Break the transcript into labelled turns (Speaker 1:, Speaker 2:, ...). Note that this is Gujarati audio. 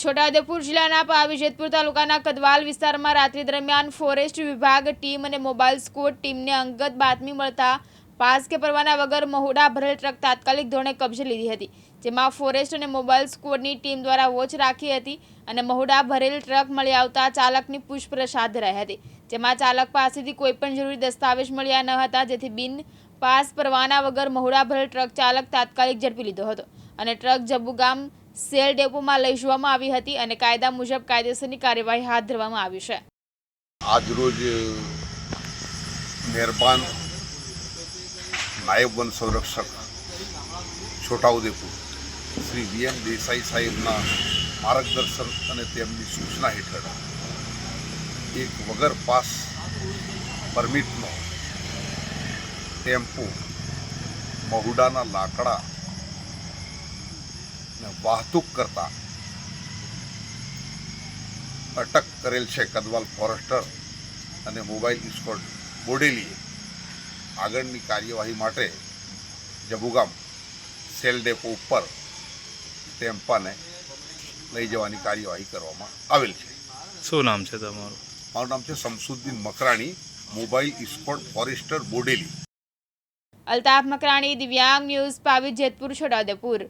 Speaker 1: છોટાઉદેપુર જિલ્લાના પાવીજેતપુર તાલુકાના કદવાલ વિસ્તારમાં રાત્રિ દરમિયાન ફોરેસ્ટ વિભાગ ટીમ અને મોબાઈલ સ્ક્વોડ ટીમને અંગત બાતમી મળતા પાસ કે પરવાના વગર મહુડા ભરેલ ટ્રક તાત્કાલિક ધોરણે કબજે લીધી હતી, જેમાં ફોરેસ્ટ અને મોબાઈલ સ્ક્વોડની ટીમ દ્વારા વોચ રાખી હતી અને મહુડા ભરેલ ટ્રક મળી આવતા ચાલકની પૂછપરછ હાથ ધરાઈ હતી, જેમાં ચાલક પાસેથી કોઈપણ જરૂરી દસ્તાવેજ મળ્યા ન હતા, જેથી બિન પાસ પરવાના વગર મહુડા ભરેલ ટ્રક ચાલક તાત્કાલિક ઝડપી લીધો હતો અને ટ્રક જબુગામ સેલ ડેપોમાં લઈ જવામાં આવી હતી અને કાયદા મુજબ કાયદેસરની કાર્યવાહી હાથ ધરવામાં આવી છે।
Speaker 2: આજરોજ મહેરબાન નાયબ વન સંરક્ષક છોટાઉદેપુર શ્રી વીએમ દેસાઈ સાહેબના માર્ગદર્શન અને તેમની સૂચના હેઠળ એક વગર પાસ પરમિટનો ટેમ્પો મહુડાના લાકડા વાહતુક કરતા અટક કરેલ છે કદવાલ ફોરેસ્ટર અને મોબાઈલ સ્ક્વોડ બોડેલીએ આગળની કાર્યવાહી માટે જબુગામ સેલ ડેપો ઉપર ટેમ્પાને લઈ જવાની કાર્યવાહી કરવામાં આવેલ છે।
Speaker 3: શું નામ છે તમારું?
Speaker 2: મારું નામ છે Shamsuddin Makrani, mobile squad forester Bodeli.
Speaker 1: Altaf Makrani, Divyang News, Pavi Jetpur, Chhota Udepur.